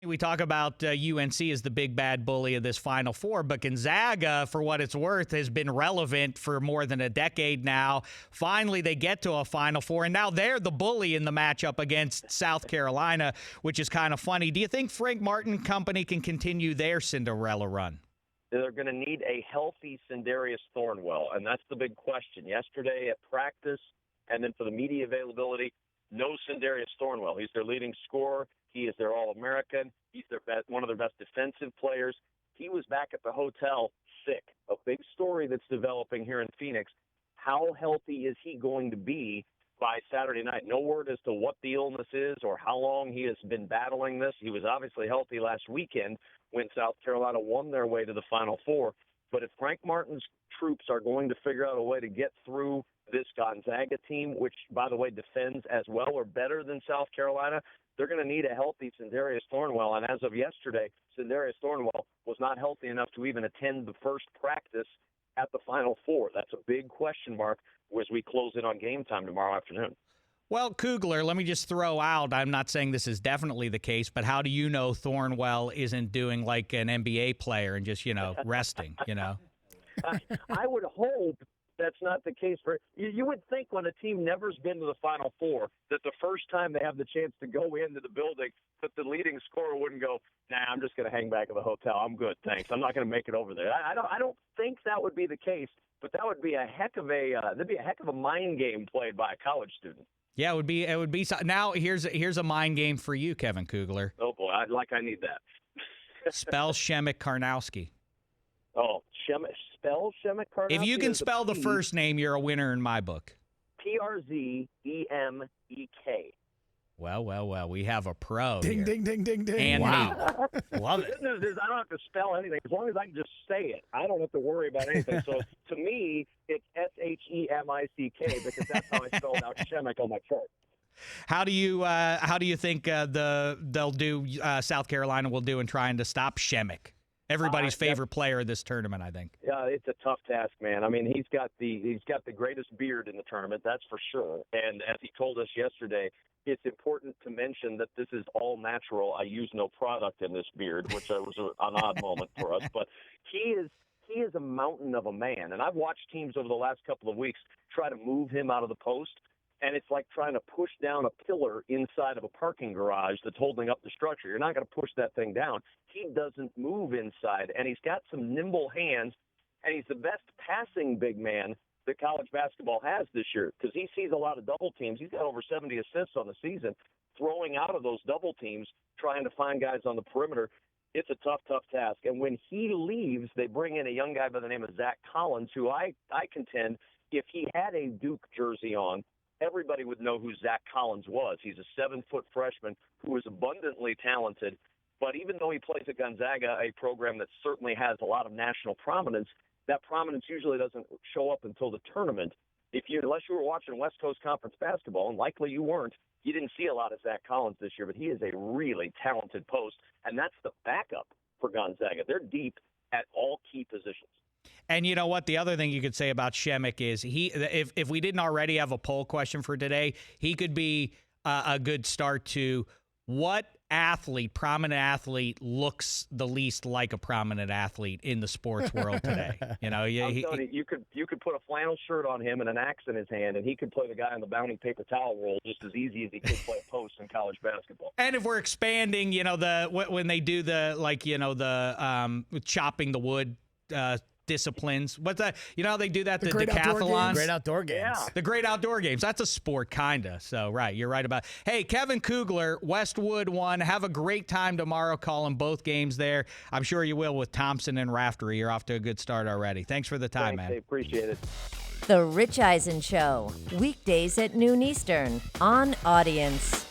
We talk about UNC as the big bad bully of this Final Four, but Gonzaga, for what it's worth, has been relevant for more than a decade now. Finally, they get to a Final Four, and now they're the bully in the matchup against South Carolina, which is kind of funny. Do you think Frank Martin Company can continue their Cinderella run? They're going to need a healthy Sindarius Thornwell, and that's the big question. Yesterday at practice, and then for the media availability, no Sindarius Thornwell. He's their leading scorer. He is their All-American. He's one of their best defensive players. He was back at the hotel sick. A big story that's developing here in Phoenix. How healthy is he going to be by Saturday night? No word as to what the illness is or how long he has been battling this. He was obviously healthy last weekend when South Carolina won their way to the Final Four. But if Frank Martin's troops are going to figure out a way to get through this Gonzaga team, which, by the way, defends as well or better than South Carolina, they're going to need a healthy Sindarius Thornwell. And as of yesterday, Sindarius Thornwell was not healthy enough to even attend the first practice at the Final Four. That's a big question mark as we close in on game time tomorrow afternoon. Well, Kugler, let me just throw out, I'm not saying this is definitely the case, but how do you know Thornwell isn't doing like an NBA player and just, resting, I would hope that's not the case. You would think when a team never's been to the Final Four that the first time they have the chance to go into the building that the leading scorer wouldn't go, nah, I'm just going to hang back at the hotel. I'm good, thanks. I'm not going to make it over there. I don't think that would be the case, but that would be a heck of a mind game played by a college student. Yeah, it would be. Now here's a mind game for you, Kevin Kugler. Oh boy, I need that. Spell Przemek Karnowski. Oh, spell Przemek Karnowski. If you can spell the first name, you're a winner in my book. Przemek. Well, we have a pro ding, here. Ding, ding, ding, ding. And wow. Love it. it. The good news is I don't have to spell anything. As long as I can just say it, I don't have to worry about anything. So to me, it's Shemick because that's how I spelled out Przemek on my chart. How do you think they'll do? South Carolina will do in trying to stop Przemek? Everybody's favorite player of this tournament, I think. Yeah, it's a tough task, man. I mean, he's got the greatest beard in the tournament, that's for sure. And as he told us yesterday, it's important to mention that this is all natural. I use no product in this beard, which was an odd moment for us. But he is a mountain of a man. And I've watched teams over the last couple of weeks try to move him out of the post. And it's like trying to push down a pillar inside of a parking garage that's holding up the structure. You're not going to push that thing down. He doesn't move inside, and he's got some nimble hands, and he's the best passing big man that college basketball has this year because he sees a lot of double teams. He's got over 70 assists on the season, throwing out of those double teams, trying to find guys on the perimeter. It's a tough task. And when he leaves, they bring in a young guy by the name of Zach Collins, who I contend if he had a Duke jersey on, everybody would know who Zach Collins was. He's a 7-foot freshman who is abundantly talented. But even though he plays at Gonzaga, a program that certainly has a lot of national prominence, that prominence usually doesn't show up until the tournament. Unless you were watching West Coast Conference basketball, and likely you weren't, you didn't see a lot of Zach Collins this year, but he is a really talented post, and that's the backup for Gonzaga. They're deep at all key positions. And you know what? The other thing you could say about Przemek is if we didn't already have a poll question for today, he could be a good start to what prominent athlete looks the least like a prominent athlete in the sports world today. I'm telling you could put a flannel shirt on him and an axe in his hand, and he could play the guy on the Bounty paper towel roll just as easy as he could play a post in college basketball. And if we're expanding, when they do the chopping the wood disciplines. What's that? How they do that? The decathlon. Great outdoor games. Yeah. The great outdoor games. That's a sport, kinda. So, right. You're right about it. Hey, Kevin Kugler, Westwood One. Have a great time tomorrow calling both games there. I'm sure you will with Thompson and Raftery. You're off to a good start already. Thanks for the time, man. I appreciate it. The Rich Eisen Show. Weekdays at noon Eastern on Audience.